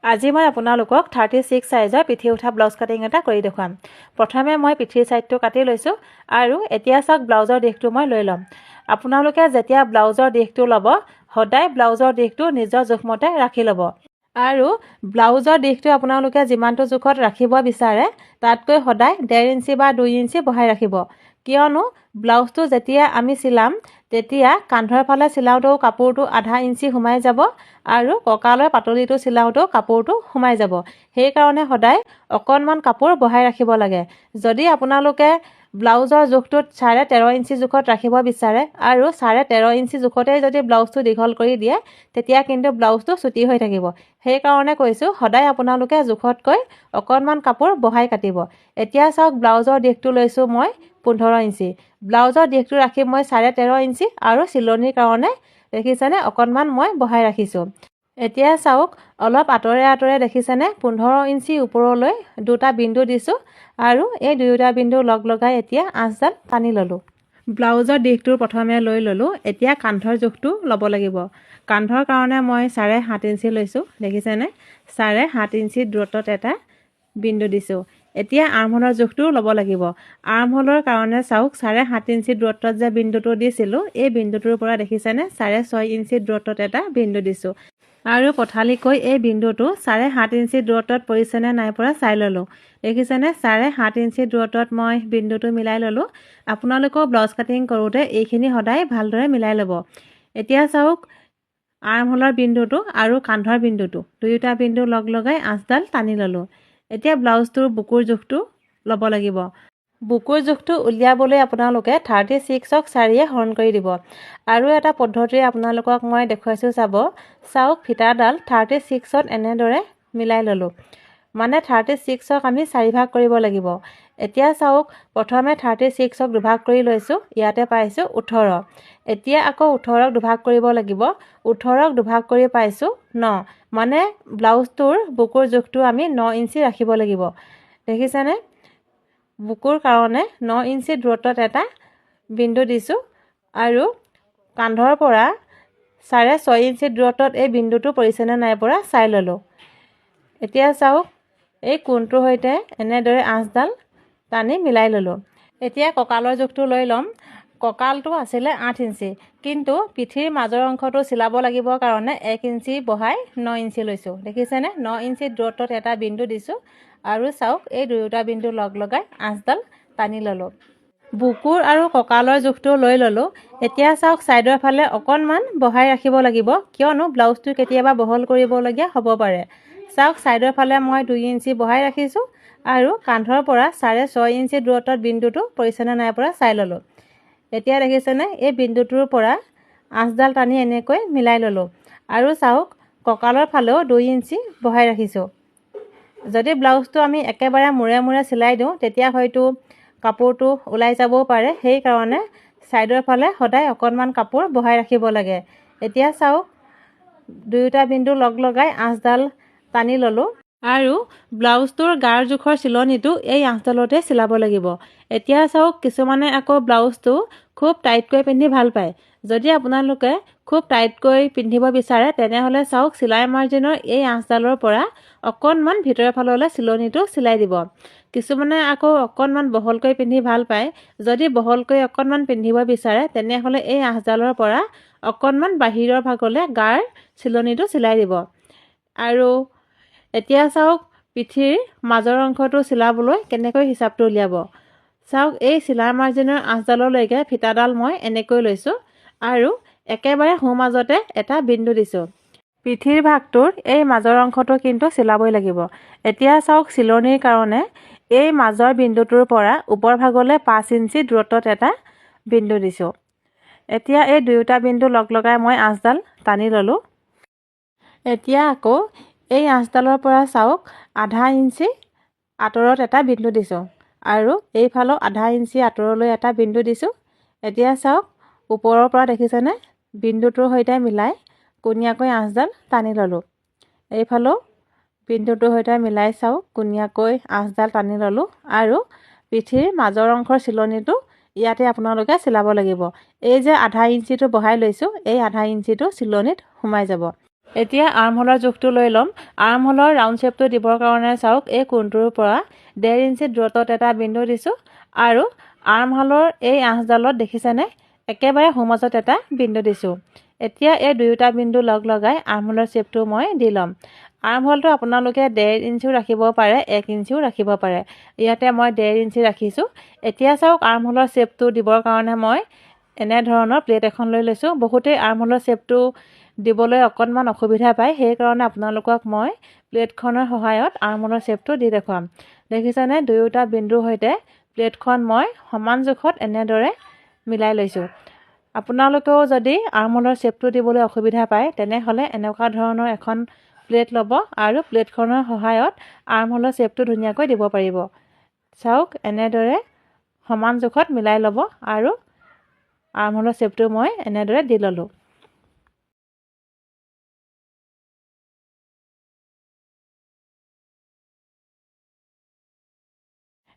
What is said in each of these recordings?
আজি মই আপোনালোকক 36 সাইজৰ পিঠি উঠা ব্লাউজ কাটিং এটা কৰি দেখুৱাম। প্ৰথমে মই পিঠিৰ সাইডটো কাটি লৈছোঁ আৰু এতিয়া চাওক ব্লাউজৰ দিশটো মই লৈ ল'ম। আপোনালোকে যেতিয়া ব্লাউজৰ দিশটো ল'ব সদায় ব্লাউজৰ দিশটো নিজৰ জোখমতে ৰাখি ল'ব আৰু ব্লাউজৰ দিশটো আপোনালোকে যিমানটো জোখত ৰাখিব বিচাৰে তাতকৈ সদায় 1.5 ইঞ্চি বা 2 ইঞ্চি বঢ়াই ৰাখিব। কিয়নো ব্লাউজটো যেতিয়া আমি চিলাম তেতিয়া কান্ধৰ ফালে চিলাওঁতেও কাপোৰটো আধা ইঞ্চি সোমাই যাব আৰু কঁকালৰ পাতলিটো চিলাওঁতেও কাপোৰটো সোমাই যাব। সেইকাৰণে সদায় অকণমান কাপোৰ বঢ়াই ৰাখিব লাগে। যদি আপোনালোকে ব্লাউজৰ জোখটোত 13.5 ইঞ্চি জোখত ৰাখিব বিচাৰে আৰু 13.5 ইঞ্চি জোখতেই যদি ব্লাউজটো দীঘল কৰি দিয়ে তেতিয়া কিন্তু ব্লাউজটো চুটি হৈ থাকিব। সেইকাৰণে কৈছোঁ সদায় আপোনালোকে জোখতকৈ অকণমান কাপোৰ বঢ়াই কাটিব। এতিয়া চাওক ব্লাউজৰ দিশটো লৈছোঁ মই 15 ইঞ্চি। ব্লাউজৰ দিশটো ৰাখি মই 13.5 ইঞ্চি আৰু চিলনিৰ কাৰণে দেখিছেনে অকণমান মই বঢ়াই ৰাখিছোঁ। এতিয়া চাওক অলপ আঁতৰে আঁতৰে দেখিছেনে 15 ইঞ্চি ওপৰলৈ দুটা বিন্দু দিছোঁ আৰু এই দুয়োটা বিন্দু লগ লগাই এতিয়া আঁচডাল টানি ল'লোঁ। ব্লাউজৰ দিশটো প্ৰথমে লৈ ল'লোঁ। এতিয়া কান্ধৰ জোখটো ল'ব লাগিব। কান্ধৰ কাৰণে মই 7.5 ইঞ্চি লৈছোঁ। দেখিছেনে 7.5 ইঞ্চি দূৰত্বত এটা বিন্দু দিছোঁ। এতিয়া আৰ্মহোলৰ জোখটো ল'ব লাগিব। আৰ্মহোলৰ কাৰণে চাওক 7.5 ইঞ্চি দূৰত্বত যে বিন্দুটো দিছিলোঁ এই বিন্দুটোৰ পৰা দেখিছেনে 6.5 ইঞ্চি দূৰত্বত এটা বিন্দু দিছোঁ আৰু পঠালিকৈ এই বিন্দুটো 7.5 ইঞ্চি দূৰত্বত পৰিছেনে নাই পৰা চাই ল'লোঁ। দেখিছেনে 7.5 ইঞ্চি দূৰত্বত মই বিন্দুটো মিলাই ল'লোঁ। আপোনালোকেও ব্লাউজ কাটিং কৰোঁতে এইখিনি সদায় ভালদৰে মিলাই ল'ব। এতিয়া চাওক আৰ্মহোলৰ বিন্দুটো আৰু কান্ধৰ বিন্দুটো দুয়োটা বিন্দু লগ লগাই আঁচডাল টানি ল'লোঁ। এতিয়া ব্লাউজটোৰ বুকুৰ জোখটো ল'ব লাগিব। বুকুৰ জোখটো উলিয়াবলৈ আপোনালোকে 36ক 4য়ে হৰণ কৰি দিব। আৰু এটা পদ্ধতিৰে আপোনালোকক মই দেখুৱাইছোঁ চাওক ফিটাডাল 36ত এনেদৰে মিলাই ল'লোঁ। মানে 36ক আমি 4 ভাগ কৰিব লাগিব। এতিয়া চাওক প্ৰথমে 36ক দুভাগ কৰি লৈছোঁ। ইয়াতে পাইছোঁ 18। এতিয়া আকৌ 18ক দুভাগ কৰিব লাগিব। 18ক দুভাগ কৰি পাইছোঁ 9। মানে ব্লাউজটোৰ বুকুৰ জোখটো আমি 9 ইঞ্চি ৰাখিব লাগিব। দেখিছেনে বুকুৰ কাৰণে 9 ইঞ্চি দূৰত্বত এটা বিন্দু দিছোঁ আৰু কান্ধৰ পৰা 6.5 ইঞ্চি দূৰত্বত এই বিন্দুটো পৰিছেনে নাই পৰা চাই ল'লোঁ। এতিয়া চাওক এই কোণটোৰ সৈতে এনেদৰে আঁচডাল টানি মিলাই ল'লোঁ। এতিয়া কঁকালৰ জোখটো লৈ ল'ম। কঁকালটো আছিলে 8 ইঞ্চি কিন্তু পিঠিৰ মাজৰ অংশটো চিলাব লাগিব কাৰণে 1 ইঞ্চি বঢ়াই 9 ইঞ্চি লৈছোঁ। দেখিছেনে 9 ইঞ্চি দূৰত্বত এটা বিন্দু দিছোঁ আৰু চাওক এই দুয়োটা বিন্দু লগ লগাই আঁচডাল টানি ল'লোঁ। বুকুৰ আৰু কঁকালৰ জোখটো লৈ ল'লোঁ। এতিয়া চাওক ছাইডৰ ফালে অকণমান বঢ়াই ৰাখিব লাগিব কিয়নো ব্লাউজটো কেতিয়াবা বহল কৰিবলগীয়া হ'ব পাৰে। চাওক ছাইডৰ ফালে মই 2 ইঞ্চি বঢ়াই ৰাখিছোঁ আৰু কান্ধৰ পৰা 6.5 ইঞ্চি দূৰত্বত বিন্দুটো পৰিছেনে নাই পৰা চাই ল'লোঁ। এতিয়া দেখিছেনে এই বিন্দুটোৰ পৰা আঁচডাল টানি এনেকৈ মিলাই ল'লোঁ আৰু চাওক কঁকালৰ ফালেও 2 ইঞ্চি বঢ়াই ৰাখিছোঁ। যদি ব্লাউজটো আমি একেবাৰে মূৰে মূৰে চিলাই দিওঁ তেতিয়া হয়তো কাপোৰটো ওলাই যাবও পাৰে। সেইকাৰণে ছাইডৰ ফালে সদায় অকণমান কাপোৰ বঢ়াই ৰাখিব লাগে। এতিয়া চাওক দুয়োটা বিন্দু লগ লগাই আঁচডাল টানি ল'লোঁ আৰু ব্লাউজটোৰ গাৰ জোখৰ চিলনিটো এই আঁচডালতে চিলাব লাগিব। এতিয়া চাওক কিছুমানে আকৌ ব্লাউজটো খুব টাইটকৈ পিন্ধি ভাল পায়। যদি আপোনালোকে খুব টাইটকৈ পিন্ধিব বিচাৰে তেনেহ'লে চাওক চিলাই মাৰ্জিনৰ এই আঁচডালৰ পৰা অকণমান ভিতৰৰ ফাললৈ চিলনিটো চিলাই দিব। কিছুমানে আকৌ অকণমান বহলকৈ পিন্ধি ভাল পায়। যদি বহলকৈ অকণমান পিন্ধিব বিচাৰে তেনেহ'লে এই আঁচডালৰ পৰা অকণমান বাহিৰৰ ভাগলৈ গাৰ চিলনিটো চিলাই দিব। আৰু এতিয়া চাওক পিঠিৰ মাজৰ অংশটো চিলাবলৈ কেনেকৈ হিচাপটো উলিয়াব। চাওক এই চিলাই মাৰ্জিনৰ আঁচডাললৈকে ফিটাডাল মই এনেকৈ লৈছোঁ আৰু একেবাৰে সোঁমাজতে এটা বিন্দু দিছোঁ। পিঠিৰ ভাগটোৰ এই মাজৰ অংশটো কিন্তু চিলাবই লাগিব। এতিয়া চাওক চিলনিৰ কাৰণে এই মাজৰ বিন্দুটোৰ পৰা ওপৰ ভাগলৈ 5 ইঞ্চি দূৰত্বত এটা বিন্দু দিছোঁ। এতিয়া এই দুয়োটা বিন্দু লগ লগাই মই আঁচডাল টানি ল'লোঁ। এতিয়া আকৌ এই আঁচডালৰ পৰা চাওক আধা ইঞ্চি আঁতৰত এটা বিন্দু দিছোঁ আৰু এইফালেও আধা ইঞ্চি আঁতৰলৈ এটা বিন্দু দিছোঁ। এতিয়া চাওক ওপৰৰ পৰা দেখিছেনে বিন্দুটোৰ সৈতে মিলাই কোণীয়াকৈ আঁচডাল টানি ল'লোঁ। এইফালেও বিন্দুটোৰ সৈতে মিলাই চাওক কোণীয়াকৈ আঁচডাল টানি ল'লোঁ আৰু পিঠিৰ মাজৰ অংশৰ চিলনিটো ইয়াতে আপোনালোকে চিলাব লাগিব। এই যে আধা ইঞ্চিটো বঢ়াই লৈছোঁ এই আধা ইঞ্চিটো চিলনিত সোমাই যাব। এতিয়া আৰ্মহোলৰ জোখটো লৈ ল'ম। আৰ্মহোলৰ ৰাউণ্ড শ্বেপটো দিবৰ কাৰণে চাওক এই কোণটোৰ পৰা 1.5 ইঞ্চি দূৰত্বত এটা বিন্দু দিছোঁ আৰু আৰ্মহোলৰ এই আঁচডালত দেখিছেনে একেবাৰে সোঁমাজত এটা বিন্দু দিছোঁ। এতিয়া এই দুয়োটা বিন্দু লগ লগাই আৰ্মহোলৰ শ্বেপটো মই দি ল'ম। আৰ্মহোলটো আপোনালোকে 1.5 ইঞ্চিও ৰাখিব পাৰে, 1 ইঞ্চিও ৰাখিব পাৰে। ইয়াতে মই 1.5 ইঞ্চি ৰাখিছোঁ। এতিয়া চাওক আৰ্মহোলৰ শ্বেপটো দিবৰ কাৰণে মই এনেধৰণৰ প্লেট এখন লৈ লৈছোঁ। বহুতেই আৰ্মহোলৰ শ্বেপটো দিবলৈ অকণমান অসুবিধা পায়, সেইকাৰণে আপোনালোকক মই প্লেটখনৰ সহায়ত আৰ্মহোলৰ শ্বেপটো দি দেখুৱাম। দেখিছেনে দুয়োটা বিন্দুৰ সৈতে প্লেটখন মই সমান জোখত এনেদৰে মিলাই লৈছোঁ। আপোনালোকেও যদি আৰ্মহোলৰ শ্বেপটো দিবলৈ অসুবিধা পায় তেনেহ'লে এনেকুৱা ধৰণৰ এখন প্লেট ল'ব আৰু প্লেটখনৰ সহায়ত আৰ্মহোলৰ শ্বেপটো ধুনীয়াকৈ দিব পাৰিব। চাওক এনেদৰে সমান জোখত মিলাই ল'ব আৰু আৰ্মহোলৰ শ্বেপটো মই এনেদৰে দি ল'লোঁ।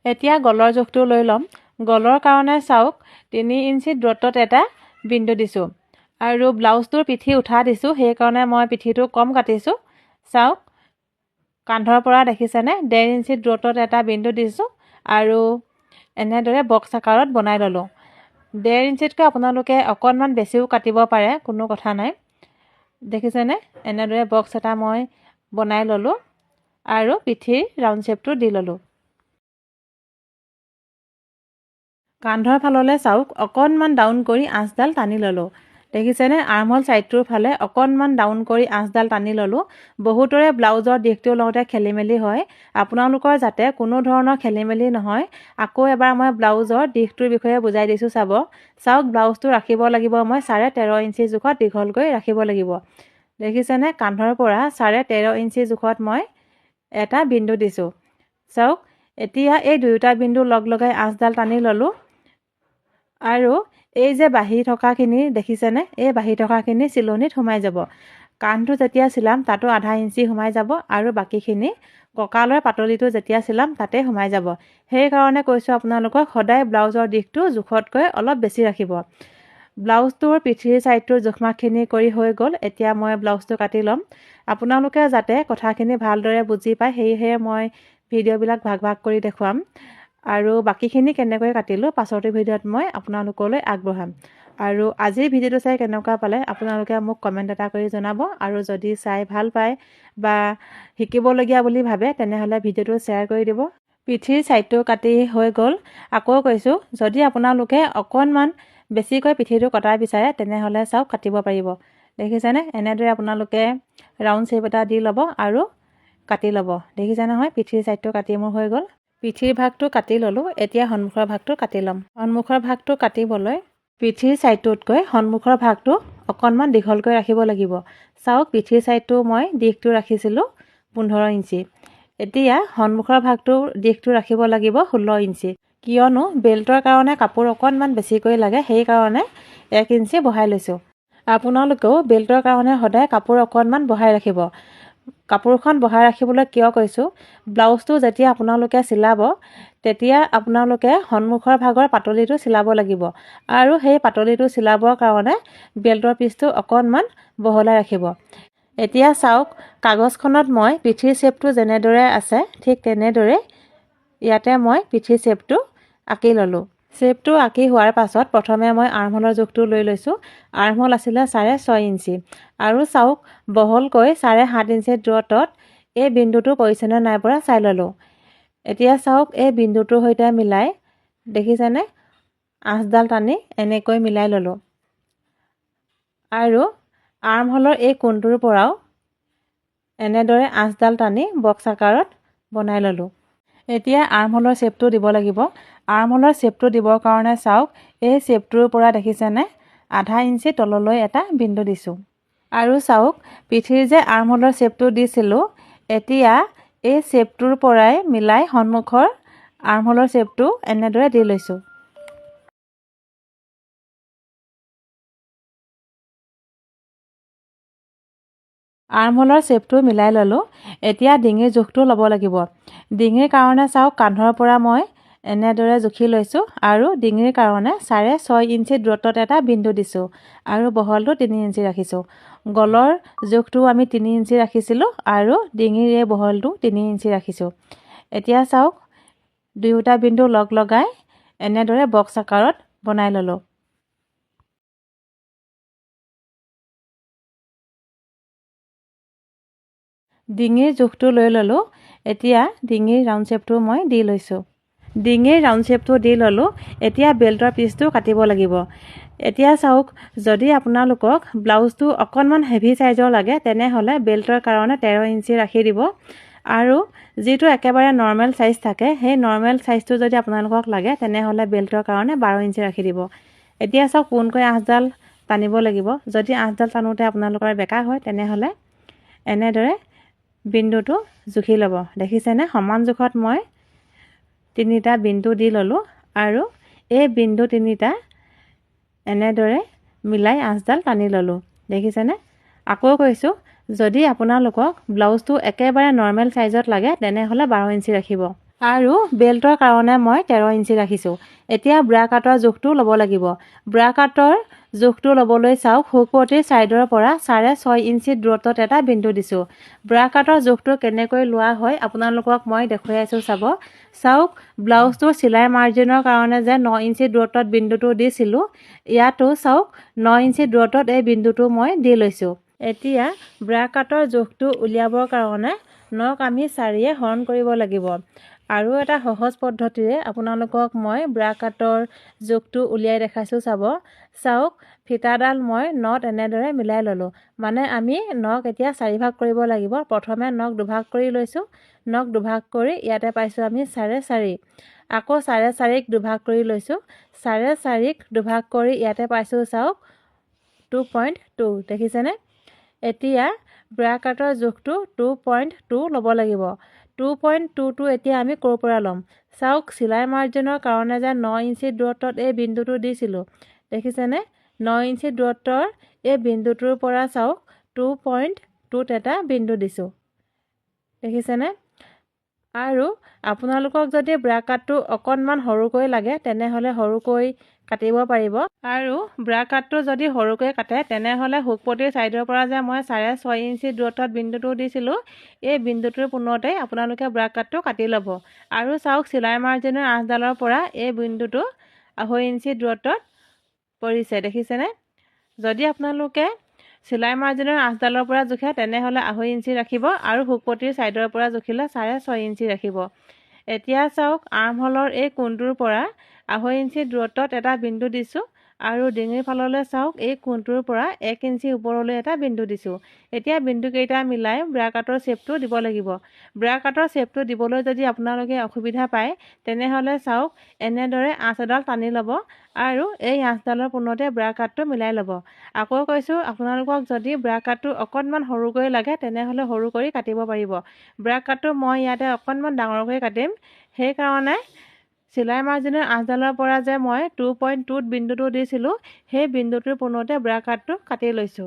এতিয়া গলৰ জোখটো লৈ ল'ম। গলৰ কাৰণে চাওক 3 ইঞ্চি দূৰত্বত এটা বিন্দু দিছোঁ আৰু ব্লাউজটোৰ পিঠি উঠা দিছোঁ, সেইকাৰণে মই পিঠিটো কম কাটিছোঁ। চাওক কান্ধৰ পৰা দেখিছেনে 1.5 ইঞ্চি দূৰত্বত এটা বিন্দু দিছোঁ আৰু এনেদৰে বক্স আকাৰত বনাই ল'লোঁ। 1.5 ইঞ্চিতকৈ আপোনালোকে অকণমান বেছিও কাটিব পাৰে, কোনো কথা নাই। দেখিছেনে এনেদৰে বক্স এটা মই বনাই ল'লোঁ আৰু পিঠিৰ ৰাউণ্ড শ্বেপটো দি ল'লোঁ। কান্ধৰ ফাললৈ চাওক অকণমান ডাউন কৰি আঁচডাল টানি ল'লোঁ। দেখিছেনে আৰ্মহোল ছাইডটোৰ ফালে অকণমান ডাউন কৰি আঁচডাল টানি ল'লোঁ। বহুতৰে ব্লাউজৰ দিশটো লওঁতে খেলি মেলি হয়, আপোনালোকৰ যাতে কোনো ধৰণৰ খেলি মেলি নহয় আকৌ এবাৰ মই ব্লাউজৰ দিশটোৰ বিষয়ে বুজাই দিছোঁ চাব। চাওক ব্লাউজটো ৰাখিব লাগিব মই 13.5 ইঞ্চি জোখত দীঘলকৈ ৰাখিব লাগিব। দেখিছেনে কান্ধৰ পৰা 13.5 ইঞ্চি জোখত মই এটা বিন্দু দিছোঁ। চাওক এতিয়া এই দুয়োটা বিন্দু লগ লগাই আঁচডাল টানি ল'লোঁ আৰু এই যে বাঢ়ি থকাখিনি দেখিছেনে এই বাঢ়ি থকাখিনি চিলনিত সোমাই যাব। কান্ধটো যেতিয়া চিলাম তাতো আধা ইঞ্চি সোমাই যাব আৰু বাকীখিনি কঁকালৰ পাতলিটো যেতিয়া চিলাম তাতে সোমাই যাব। সেইকাৰণে কৈছোঁ আপোনালোকক সদায় ব্লাউজৰ দিশটো জোখতকৈ অলপ বেছি ৰাখিব। ব্লাউজটোৰ পিঠিৰ ছাইডটোৰ জোখমাখখিনি কৰি হৈ গ'ল। এতিয়া মই ব্লাউজটো কাটি ল'ম। আপোনালোকে যাতে কথাখিনি ভালদৰে বুজি পায় সেয়েহে মই ভিডিঅ'বিলাক ভাগ ভাগ কৰি দেখুৱাম আৰু বাকীখিনি কেনেকৈ কাটিলোঁ পাছৰটো ভিডিঅ'ত মই আপোনালোকলৈ আগবঢ়াম। আৰু আজিৰ ভিডিঅ'টো চাই কেনেকুৱা পালে আপোনালোকে মোক কমেণ্ট এটা কৰি জনাব আৰু যদি চাই ভাল পায় বা শিকিবলগীয়া বুলি ভাবে তেনেহ'লে ভিডিঅ'টো শ্বেয়াৰ কৰি দিব। পিঠিৰ ছাইডটো কাটি হৈ গ'ল। আকৌ কৈছোঁ যদি আপোনালোকে অকণমান বেছিকৈ পিঠিটো কটা বিচাৰে তেনেহ'লে চাওক কাটিব পাৰিব। দেখিছেনে এনেদৰে আপোনালোকে ৰাউণ্ড শ্বেপ এটা দি ল'ব আৰু কাটি ল'ব। দেখিছে নহয় পিঠিৰ ছাইডটো কাটি মোৰ হৈ গ'ল। পিঠিৰ ভাগটো কাটি ল'লোঁ। এতিয়া সন্মুখৰ ভাগটো কাটি ল'ম। সন্মুখৰ ভাগটো কাটিবলৈ পিঠিৰ ছাইডটোতকৈ সন্মুখৰ ভাগটো অকণমান দীঘলকৈ ৰাখিব লাগিব। চাওক পিঠিৰ ছাইডটো মই দিশটো ৰাখিছিলোঁ 15 ইঞ্চি। এতিয়া সন্মুখৰ ভাগটোৰ দিশটো ৰাখিব লাগিব 16 ইঞ্চি, কিয়নো বেল্টৰ কাৰণে কাপোৰ অকণমান বেছিকৈ লাগে, সেইকাৰণে 1 ইঞ্চি বঢ়াই লৈছোঁ। আপোনালোকেও বেল্টৰ কাৰণে সদায় কাপোৰ অকণমান বঢ়াই ৰাখিব। কাপোৰখন বঢ়াই ৰাখিবলৈ কিয় কৈছোঁ, ব্লাউজটো যেতিয়া আপোনালোকে চিলাব তেতিয়া আপোনালোকে সন্মুখৰ ভাগৰ পাতলিটো চিলাব লাগিব আৰু সেই পাতলিটো চিলাবৰ কাৰণে বেল্টৰ পিচটো অকণমান বহলাই ৰাখিব। এতিয়া চাওক কাগজখনত মই পিঠিৰ শ্বেপটো যেনেদৰে আছে ঠিক তেনেদৰে ইয়াতে মই পিঠিৰ শ্বেপটো আঁকি ল'লোঁ। শ্বেপটো আঁকি হোৱাৰ পাছত প্ৰথমে মই আৰ্মহোলৰ জোখটো লৈ লৈছোঁ। আৰ্মহোল আছিলে 6.5 ইঞ্চি আৰু চাওক বহলকৈ 7.5 ইঞ্চি দূৰত্বত এই বিন্দুটো পৰিছেনে নাই পৰা চাই ল'লোঁ। এতিয়া চাওক এই বিন্দুটোৰ সৈতে মিলাই দেখিছেনে আঁচডাল টানি এনেকৈ মিলাই ল'লোঁ আৰু আৰ্মহোলৰ এই কোণটোৰ পৰাও এনেদৰে আঁচডাল টানি বক্স আকাৰত বনাই ল'লোঁ। এতিয়া আৰ্মহোলৰ শ্বেপটো দিব লাগিব। আৰ্মহোলৰ শ্বেপটো দিবৰ কাৰণে চাওক এই শ্বেপটোৰ পৰা দেখিছেনে আধা ইঞ্চি তললৈ এটা বিন্দু দিছোঁ আৰু চাওক পিঠিৰ যে আৰ্মহোলৰ শ্বেপটো দিছিলোঁ এতিয়া এই শ্বেপটোৰ পৰাই মিলাই সন্মুখৰ আৰ্মহোলৰ শ্বেপটো এনেদৰে দি লৈছোঁ। আৰ্মহোলৰ শ্বেপটো মিলাই ল'লোঁ। এতিয়া ডিঙিৰ জোখটো ল'ব লাগিব। ডিঙিৰ কাৰণে চাওক কান্ধৰ পৰা মই এনেদৰে জুখি লৈছোঁ আৰু ডিঙিৰ কাৰণে 6.5 ইঞ্চি দূৰত্বত এটা বিন্দু দিছোঁ আৰু বহলটো 3 ইঞ্চি ৰাখিছোঁ। গলৰ জোখটো আমি 3 ইঞ্চি ৰাখিছিলোঁ আৰু ডিঙিৰ এই বহলটো 3 ইঞ্চি ৰাখিছোঁ। এতিয়া চাওক দুয়োটা বিন্দু লগ লগাই এনেদৰে বক্স আকাৰত বনাই ল'লোঁ। ডিঙিৰ জোখটো লৈ ল'লোঁ। এতিয়া ডিঙিৰ ৰাউণ্ড শ্বেপটো মই দি লৈছোঁ। ডিঙিৰ ৰাউণ্ড শ্বেপটো দি ল'লোঁ। এতিয়া বেল্টৰ পিচটো কাটিব লাগিব। এতিয়া চাওক যদি আপোনালোকক ব্লাউজটো অকণমান হেভি চাইজৰ লাগে তেনেহ'লে বেল্টৰ কাৰণে 13 ইঞ্চি ৰাখি দিব আৰু যিটো একেবাৰে নৰ্মেল চাইজ থাকে সেই নৰ্মেল চাইজটো যদি আপোনালোকক লাগে তেনেহ'লে বেল্টৰ কাৰণে 12 ইঞ্চি ৰাখি দিব। এতিয়া চাওক পোনকৈ আঁচডাল টানিব লাগিব। যদি আঁচডাল টানোতে আপোনালোকৰ বেকা হয় তেনেহ'লে এনেদৰে বিন্দুটো জুখি ল'ব। দেখিছেনে সমান জোখত মই 3টা বিন্দু দি ল'লোঁ আৰু এই বিন্দু 3টা এনেদৰে মিলাই আঁচডাল টানি ল'লোঁ। দেখিছেনে? আকৌ কৈছোঁ যদি আপোনালোকক ব্লাউজটো একেবাৰে নৰ্মেল চাইজত লাগে তেনেহ'লে 12 ইঞ্চি ৰাখিব আৰু বেল্টৰ কাৰণে মই 13 ইঞ্চি ৰাখিছোঁ। এতিয়া ব্ৰা কাটৰ জোখটো ল'ব লাগিব। ব্ৰা কাটৰ জোখটো ল'বলৈ চাওক শুকপটিৰ ছাইডৰ পৰা 6.5 ইঞ্চি দূৰত্বত এটা বিন্দু দিছোঁ। ব্ৰা কাটৰ জোখটো কেনেকৈ লোৱা হয় আপোনালোকক মই দেখুৱাই আছোঁ চাব। চাওক ব্লাউজটোৰ চিলাই মাৰ্জিনৰ কাৰণে যে 9 ইঞ্চি দূৰত্বত বিন্দুটো দিছিলোঁ ইয়াতো চাওক 9 ইঞ্চি দূৰত্বত এই বিন্দুটো মই দি লৈছোঁ। এতিয়া ব্ৰা কাটৰ জোখটো উলিয়াবৰ কাৰণে নখ আমি 4য়ে হৰণ কৰিব লাগিব। আৰু এটা সহজ পদ্ধতিৰে আপোনালোকক মই ব্ৰা কাটৰ জোখটো উলিয়াই দেখাইছোঁ চাব। চাওক ফিটাডাল মই নট এনেদৰে মিলাই ল'লোঁ। মানে আমি নখ এতিয়া 4 ভাগ কৰিব লাগিব। প্ৰথমে নখ দুভাগ কৰি লৈছোঁ। নখ দুভাগ কৰি ইয়াতে পাইছোঁ আমি 4.5। আকৌ 4.5ক দুভাগ কৰি লৈছোঁ। 4.5ক দুভাগ কৰি ইয়াতে পাইছোঁ চাওক 2.2। দেখিছেনে? এতিয়া ব্ৰা কাটৰ জোখটো 2.2 ল'ব লাগিব। 2.2টো এতিয়া আমি ক'ৰ পৰা ল'ম? চাওক চিলাই মাৰ্জিনৰ কাৰণে যে 9 ইঞ্চি দূৰত্বত এই বিন্দুটো দিছিলোঁ। দেখিছেনে? 9 ইঞ্চি দূৰত্বৰ এই বিন্দুটোৰ পৰা চাওক 2.2ত এটা বিন্দু দিছোঁ। দেখিছেনে? আৰু আপোনালোকক যদি ব্ৰা কাটটো অকণমান সৰুকৈ লাগে তেনেহ'লে সৰুকৈ কাটিব পাৰিব আৰু ব্ৰা কাটটো যদি সৰুকৈ কাটে তেনেহ'লে শুকপটিৰ ছাইডৰ পৰা যে মই 6.5 ইঞ্চি দূৰত্বত বিন্দুটো দিছিলোঁ এই বিন্দুটোৰ পোনতে আপোনালোকে ব্ৰা কাটটো কাটি ল'ব। আৰু চাওক চিলাই মাৰ্জিনৰ আঁচডালৰ পৰা এই বিন্দুটো 2.5 ইঞ্চি দূৰত্বত পৰিছে। দেখিছেনে? যদি আপোনালোকে চিলাই মাৰ্জিনৰ আঁচডালৰ পৰা জোখে তেনেহ'লে 2.5 ইঞ্চি ৰাখিব আৰু শুকপটিৰ ছাইডৰ পৰা জোখিলে 6.5 ইঞ্চি ৰাখিব। এতিয়া চাওক আৰ্মহোলৰ এই কোণটোৰ পৰা 2.5 ইঞ্চি দূৰত্বত এটা বিন্দু দিছোঁ আৰু ডিঙিৰ ফাললৈ চাওক এই কোণটোৰ পৰা 1 ইঞ্চি ওপৰলৈ এটা বিন্দু দিছোঁ। এতিয়া বিন্দুকেইটা মিলাই ব্ৰা কাটৰ শ্বেপটো দিব লাগিব। ব্ৰা কাটৰ শ্বেপটো দিবলৈ যদি আপোনালোকে অসুবিধা পায় তেনেহ'লে চাওক এনেদৰে আঁচ এডাল টানি ল'ব আৰু এই আঁচডালৰ পোনতে ব্ৰা কাটটো মিলাই ল'ব। আকৌ কৈছোঁ আপোনালোকক যদি ব্ৰা কাটটো অকণমান সৰুকৈ লাগে তেনেহ'লে সৰু কৰি কাটিব পাৰিব। ব্ৰা কাটটো মই ইয়াতে অকণমান ডাঙৰকৈ কাটিম। সেইকাৰণে চিলাই মাৰ্জিনৰ আঁচডালৰ পৰা যে মই 2.2ত বিন্দুটো দিছিলোঁ সেই বিন্দুটোৰ পোনতে ব্ৰা কাটটো কাটি লৈছোঁ।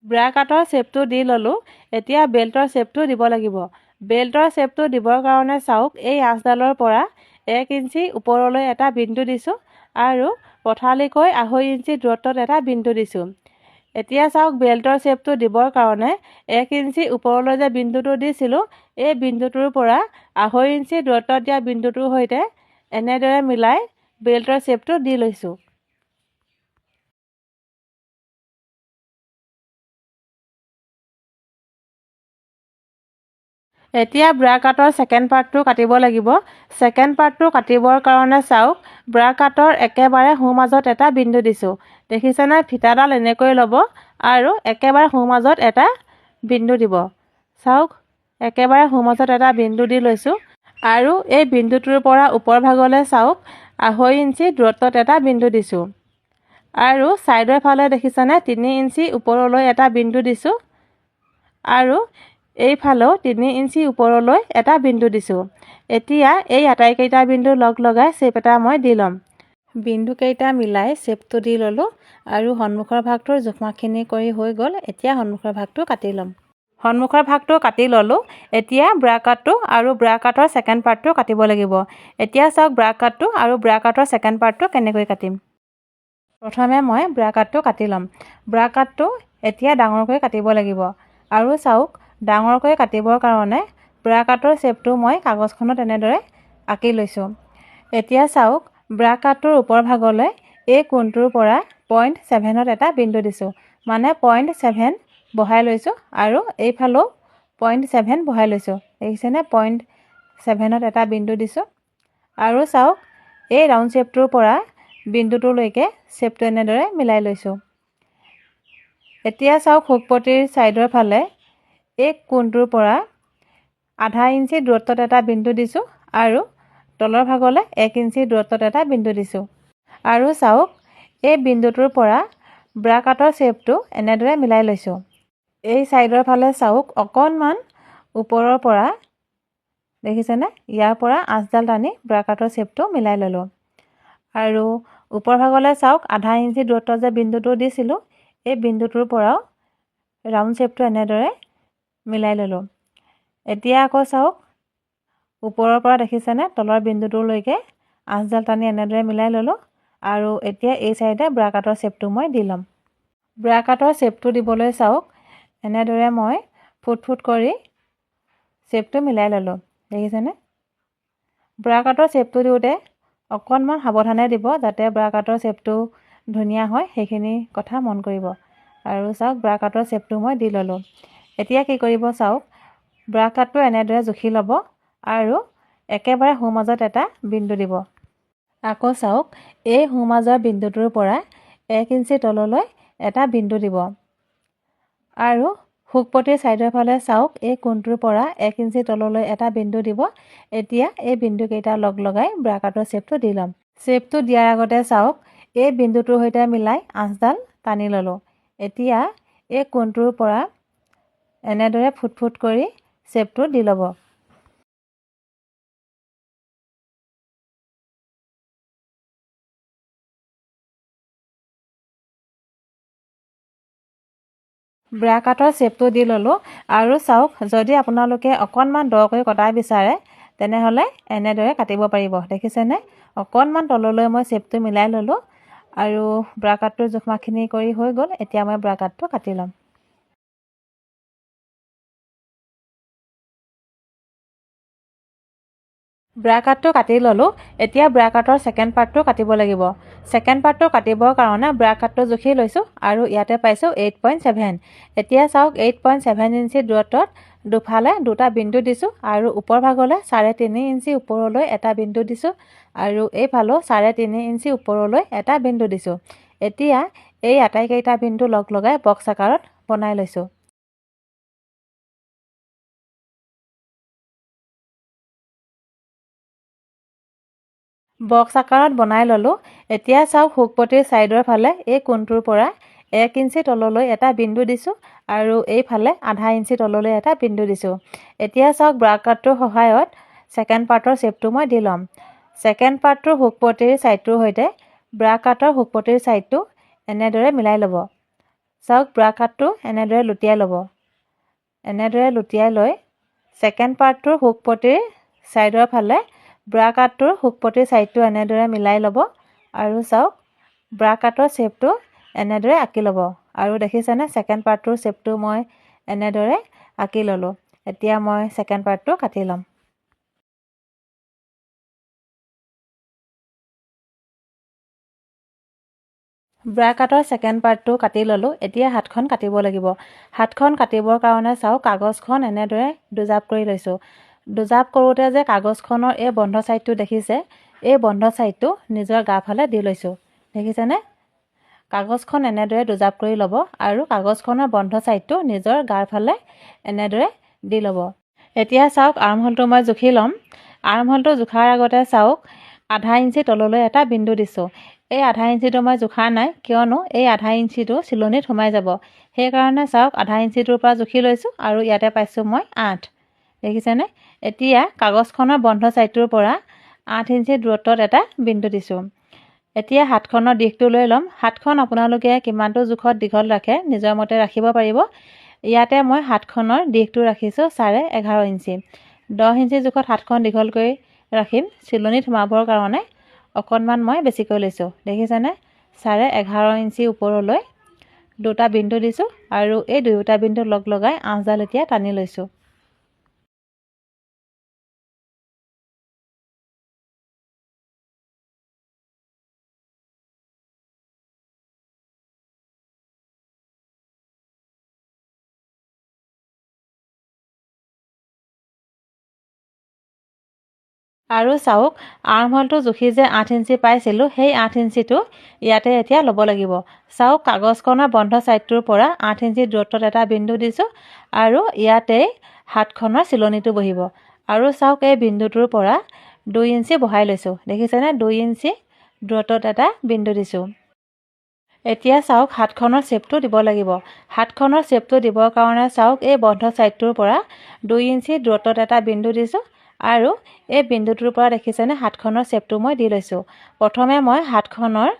ব্ৰা কাটৰ শ্বেপটো দি ল'লোঁ। এতিয়া বেল্টৰ শ্বেপটো দিব লাগিব। বেল্টৰ শ্বেপটো দিবৰ কাৰণে চাওক এই আঁচডালৰ পৰা 1 ইঞ্চি ওপৰলৈ এটা বিন্দু দিছোঁ আৰু পথালিকৈ 2.5 ইঞ্চি দূৰত্বত এটা বিন্দু দিছোঁ। এতিয়া চাওক বেল্টৰ শ্বেপটো দিবৰ কাৰণে 1 ইঞ্চি ওপৰলৈ যে বিন্দুটো দিছিলোঁ এই বিন্দুটোৰ পৰা 2.5 ইঞ্চি দূৰত্বত দিয়া বিন্দুটোৰ সৈতে এনেদৰে মিলাই বেল্টৰ শ্বেপটো দি লৈছোঁ। এতিয়া ব্ৰা কাটৰ ছেকেণ্ড পাৰ্টটো কাটিব লাগিব। ছেকেণ্ড পাৰ্টটো কাটিবৰ কাৰণে চাওক ব্ৰা কাটৰ একেবাৰে সোঁমাজত এটা বিন্দু দিছোঁ। দেখিছেনে? ফিটাডাল এনেকৈ ল'ব আৰু একেবাৰে সোঁমাজত এটা বিন্দু দিব। চাওক একেবাৰে সোঁমাজত এটা বিন্দু দি লৈছোঁ আৰু এই বিন্দুটোৰ পৰা ওপৰ ভাগলৈ চাওক 2.5 ইঞ্চি দূৰত্বত এটা বিন্দু দিছোঁ আৰু ছাইডৰ ফালে দেখিছেনে 3 ইঞ্চি ওপৰলৈ এটা বিন্দু দিছোঁ আৰু এইফালেও 3 ইঞ্চি ওপৰলৈ এটা বিন্দু দিছোঁ। এতিয়া এই আটাইকেইটা বিন্দু লগ লগাই শ্বেপ এটা মই দি ল'ম। বিন্দুকেইটা মিলাই শ্বেপটো দি ল'লোঁ আৰু সন্মুখৰ ভাগটোৰ জোখমাখখিনি কৰি হৈ গ'ল। এতিয়া সন্মুখৰ ভাগটো কাটি ল'ম। সন্মুখৰ ভাগটো কাটি ল'লোঁ। এতিয়া ব্ৰা কাটটো আৰু ব্ৰা কাটৰ ছেকেণ্ড পাৰ্টটো কাটিব লাগিব। এতিয়া চাওক ব্ৰা কাটটো আৰু ব্ৰা কাটৰ ছেকেণ্ড পাৰ্টটো কেনেকৈ কাটিম। প্ৰথমে মই ব্ৰা কাটটো কাটি ল'ম। ব্ৰা কাটটো এতিয়া ডাঙৰকৈ কাটিব লাগিব। আৰু চাওক ডাঙৰকৈ কাটিবৰ কাৰণে ব্ৰা কাটৰ শ্বেপটো মই কাগজখনত এনেদৰে আঁকি লৈছোঁ। এতিয়া চাওক ব্ৰা কাটটোৰ ওপৰ ভাগলৈ এই কোণটোৰ পৰা 0.7ত এটা বিন্দু দিছোঁ। মানে 0.7 বহাই লৈছোঁ আৰু এইফালেও 0.7 বহাই লৈছোঁ। দেখিছেনে 0.7ত এটা বিন্দু দিছোঁ। আৰু চাওক এই ৰাউণ্ড শ্বেপটোৰ পৰা বিন্দুটোলৈকে শ্বেপটো এনেদৰে মিলাই লৈছোঁ। এতিয়া চাওক শুকপতিৰ ছাইডৰ ফালে এই কোণটোৰ পৰা আধা ইঞ্চি দূৰত্বত এটা বিন্দু দিছোঁ আৰু তলৰ ভাগলৈ 1 ইঞ্চি দূৰত্বত এটা বিন্দু দিছোঁ। আৰু চাওক এই বিন্দুটোৰ পৰা ব্ৰা কাটৰ শ্বেপটো এনেদৰে মিলাই লৈছোঁ। এই ছাইডৰ ফালে চাওক অকণমান ওপৰৰ পৰা দেখিছেনে ইয়াৰ পৰা আঁচডাল টানি ব্ৰা কাটৰ শ্বেপটো মিলাই ল'লোঁ। আৰু ওপৰ ভাগলৈ চাওক আধা ইঞ্চি দূৰত্বত যে বিন্দুটো দিছিলোঁ এই বিন্দুটোৰ পৰাও ৰাউণ্ড শ্বেপটো এনেদৰে মিলাই ল'লোঁ। এতিয়া আকৌ চাওক ওপৰৰ পৰা দেখিছেনে তলৰ বিন্দুটোলৈকে আঁচডাল টানি এনেদৰে মিলাই ল'লোঁ। আৰু এতিয়া এই চাইডে ব্ৰা কাটৰ শ্বেপটো মই দি ল'ম। ব্ৰা কাটৰ শ্বেপটো দিবলৈ চাওক এনেদৰে মই ফুট ফুট কৰি শ্বেপটো মিলাই ল'লোঁ। দেখিছেনে ব্ৰা কাটৰ শ্বেপটো দিওঁতে অকণমান সাৱধানে দিব যাতে ব্ৰা কাটৰ শ্বেপটো ধুনীয়া হয়, সেইখিনি কথা মন কৰিব। আৰু চাওক ব্ৰা কাটৰ শ্বেপটো মই দি ল'লোঁ। এতিয়া কি কৰিব চাওক ব্ৰা কাটটো এনেদৰে জুখি ল'ব আৰু একেবাৰে সোঁমাজত এটা বিন্দু দিব। আকৌ চাওক এই সোঁমাজৰ বিন্দুটোৰ পৰা 1 ইঞ্চি তললৈ এটা বিন্দু দিব। আৰু শুকপতিৰ ছাইডৰ ফালে চাওক এই কোণটোৰ পৰা 1 ইঞ্চি তললৈ এটা বিন্দু দিব। এতিয়া এই বিন্দুকেইটা লগ লগাই ব্ৰা কাটৰ শ্বেপটো দি ল'ম। শ্বেপটো দিয়াৰ আগতে চাওক এই বিন্দুটোৰ সৈতে মিলাই আঁচডাল টানি ল'লোঁ। এতিয়া এই কোণটোৰ পৰা এনেদৰে ফুট ফুট কৰি শ্বেপটো দি ল'ব। ব্ৰা কাটৰ শ্বেপটো দি ল'লোঁ। আৰু চাওক যদি আপোনালোকে অকণমান দকৈ কটা বিচাৰে তেনেহ'লে এনেদৰে কাটিব পাৰিব। দেখিছেনে অকণমান তললৈ মই শ্বেপটো মিলাই ল'লোঁ আৰু ব্ৰা কাটটোৰ জোখমাখিনি কৰি হৈ গ'ল। এতিয়া মই ব্ৰা কাটটো কাটি ল'ম। ব্ৰা কাটটো কাটি ল'লোঁ। এতিয়া ব্ৰা কাটৰ ছেকেণ্ড পাৰ্টটো কাটিব লাগিব। ছেকেণ্ড পাৰ্টটো কাটিবৰ কাৰণে ব্ৰা কাটটো জুখি লৈছোঁ আৰু ইয়াতে পাইছোঁ 8.7। এতিয়া চাওক 8.7 ইঞ্চি দূৰত্বত দুফালে দুটা বিন্দু দিছোঁ আৰু ওপৰ ভাগলৈ 3.5 ইঞ্চি ওপৰলৈ এটা বিন্দু দিছোঁ আৰু এইফালেও 3.5 ইঞ্চি ওপৰলৈ এটা বিন্দু দিছোঁ। এতিয়া এই আটাইকেইটা বিন্দু লগ লগাই বক্স আকাৰত বনাই লৈছোঁ। বক্স আকাৰত বনাই ল'লোঁ। এতিয়া চাওক শুকপতিৰ ছাইডৰ ফালে এই কোণটোৰ পৰা 1 ইঞ্চি তললৈ এটা বিন্দু দিছোঁ আৰু এইফালে আধা ইঞ্চি তললৈ এটা বিন্দু দিছোঁ। এতিয়া চাওক ব্ৰা কাটটোৰ সহায়ত ছেকেণ্ড পাৰ্টৰ শ্বেপটো মই দি ল'ম। ছেকেণ্ড পাৰ্টটোৰ শুকপতিৰ ছাইডটোৰ সৈতে ব্ৰা কাটৰ শুকপতিৰ ছাইডটো এনেদৰে মিলাই ল'ব। চাওক ব্ৰা কাটটো এনেদৰে লুটিয়াই ল'ব। এনেদৰে লুটিয়াই লৈ ছেকেণ্ড পাৰ্টটোৰ শুকপতিৰ ছাইডৰ ফালে ব্ৰা কাটটোৰ শুকপতিৰ ছাইডটো এনেদৰে মিলাই ল'ব আৰু চাওক ব্ৰা কাটৰ শ্বেপটো এনেদৰে আঁকি ল'ব। আৰু দেখিছেনে ছেকেণ্ড পাৰ্টটোৰ শ্বেপটো মই এনেদৰে আঁকি ল'লোঁ। এতিয়া মই ছেকেণ্ড পাৰ্টটো কাটি ল'ম। ব্ৰা কাটৰ ছেকেণ্ড পাৰ্টটো কাটি ল'লোঁ। এতিয়া হাতখন কাটিব লাগিব। হাতখন কাটিবৰ কাৰণে চাওক কাগজখন এনেদৰে দুজাপ কৰি লৈছোঁ। দুজাপ কৰোঁতে যে কাগজখনৰ এই বন্ধ ছাইডটো দেখিছে এই বন্ধ ছাইডটো নিজৰ গা ফালে দি লৈছোঁ। দেখিছেনে কাগজখন এনেদৰে দুজাপ কৰি ল'ব আৰু কাগজখনৰ বন্ধ ছাইডটো নিজৰ গাৰ ফালে এনেদৰে দি ল'ব। এতিয়া চাওক আৰ্মহোলটো মই জুখি ল'ম। আৰ্মহোলটো জোখাৰ আগতে চাওক আধা ইঞ্চি তললৈ এটা বিন্দু দিছোঁ। এই আধা ইঞ্চিটো মই জোখা নাই কিয়নো এই আধা ইঞ্চিটো চিলনিত সোমাই যাব। সেইকাৰণে চাওক আধা ইঞ্চিটোৰ পৰা জুখি লৈছোঁ আৰু ইয়াতে পাইছোঁ মই 8। দেখিছেনে এতিয়া কাগজখনৰ বন্ধ ছাইডটোৰ পৰা 8 ইঞ্চি দূৰত্বত এটা বিন্দু দিছোঁ। এতিয়া হাতখনৰ দিশটো লৈ ল'ম। হাতখন আপোনালোকে কিমানটো জোখত দীঘল ৰাখে নিজৰ মতে ৰাখিব পাৰিব। ইয়াতে মই হাতখনৰ দিশটো ৰাখিছোঁ 11.5 ইঞ্চি। 10 ইঞ্চি জোখত হাতখন দীঘল কৰি ৰাখিম। চিলনিত সোমাবৰ কাৰণে অকণমান মই বেছিকৈ লৈছোঁ। দেখিছেনে? 11.5 ইঞ্চি ওপৰলৈ দুটা বিন্দু দিছোঁ আৰু এই দুয়োটা বিন্দু লগ লগাই আঁচডাল এতিয়া টানি লৈছোঁ। আৰু চাওক আৰ্মহোলটো জুখি যে 8 ইঞ্চি পাইছিলোঁ, সেই 8 ইঞ্চিটো ইয়াতে এতিয়া ল'ব লাগিব। চাওক কাগজখনৰ বন্ধ ছাইডটোৰ পৰা 8 ইঞ্চি দূৰত্বত এটা বিন্দু দিছোঁ আৰু ইয়াতে হাতখনৰ চিলনিটো বহিব। আৰু চাওক এই বিন্দুটোৰ পৰা 2 ইঞ্চি বহাই লৈছোঁ। দেখিছেনে? 2 ইঞ্চি দূৰত্বত এটা বিন্দু দিছোঁ। এতিয়া চাওক হাতখনৰ শ্বেপটো দিব লাগিব। হাতখনৰ শ্বেপটো দিবৰ কাৰণে চাওক এই বন্ধ ছাইডটোৰ পৰা 2 ইঞ্চি দূৰত্বত এটা বিন্দু দিছোঁ আৰু এই বিন্দুটোৰ পৰা দেখিছেনে হাতখনৰ শ্বেপটো মই দি লৈছোঁ। প্ৰথমে মই হাতখনৰ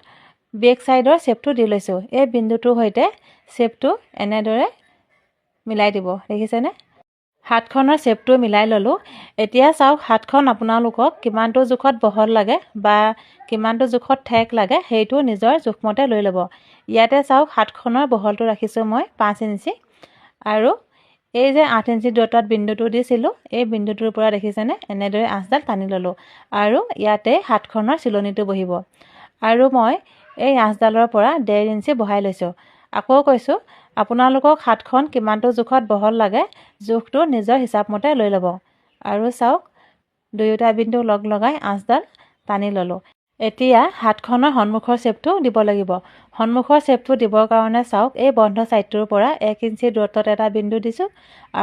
বেক ছাইডৰ শ্বেপটো দি লৈছোঁ। এই বিন্দুটোৰ সৈতে শ্বেপটো এনেদৰে মিলাই দিব। দেখিছেনে? হাতখনৰ শ্বেপটো মিলাই ল'লোঁ। এতিয়া চাওক হাতখন আপোনালোকক কিমানটো জোখত বহল লাগে বা কিমানটো জোখত ঠেক লাগে সেইটো নিজৰ জোখমতে লৈ ল'ব। ইয়াতে চাওক হাতখনৰ বহলটো ৰাখিছোঁ মই 5 ইঞ্চি আৰু এই যে 8 ইঞ্চি দূৰত্বত বিন্দুটো দিছিলোঁ, এই বিন্দুটোৰ পৰা দেখিছেনে এনেদৰে আঁচডাল টানি ল'লোঁ আৰু ইয়াতে হাতখনৰ চিলনিটো বহিব। আৰু মই এই আঁচডালৰ পৰা 1.5 ইঞ্চি বহাই লৈছোঁ। আকৌ কৈছোঁ, আপোনালোকক হাতখন কিমানটো জোখত বহল লাগে জোখটো নিজৰ হিচাপমতে লৈ ল'ব। আৰু চাওক দুয়োটা বিন্দু লগ লগাই আঁচডাল টানি ল'লোঁ। এতিয়া হাতখনৰ সন্মুখৰ শ্বেপটো দিব লাগিব। সন্মুখৰ শ্বেপটো দিবৰ কাৰণে চাওক এই বন্ধ ছাইডটোৰ পৰা 1 ইঞ্চি দূৰত্বত এটা বিন্দু দিছোঁ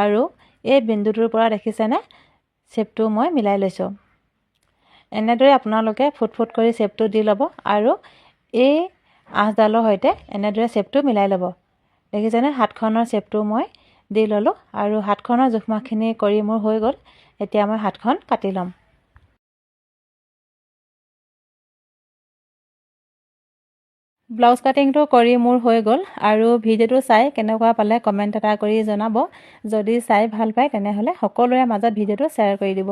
আৰু এই বিন্দুটোৰ পৰা দেখিছেনে শ্বেপটো মই মিলাই লৈছোঁ। এনেদৰে আপোনালোকে ফুট ফুট কৰি শ্বেপটো দি ল'ব আৰু এই আঁচডালৰ সৈতে এনেদৰে শ্বেপটো মিলাই ল'ব। দেখিছেনে হাতখনৰ শ্বেপটো মই দি ল'লোঁ আৰু হাতখনৰ জোখমাখখিনি কৰি মোৰ হৈ গ'ল। এতিয়া মই হাতখন কাটি ল'ম। ব্লাউজ কাটিংটো কৰি মোৰ হৈ গ'ল আৰু ভিডিঅ'টো চাই কেনেকুৱা পালে কমেণ্ট এটা কৰি জনাব। যদি চাই ভাল পায় তেনেহ'লে সকলোৰে মাজত ভিডিঅ'টো শ্বেয়াৰ কৰি দিব।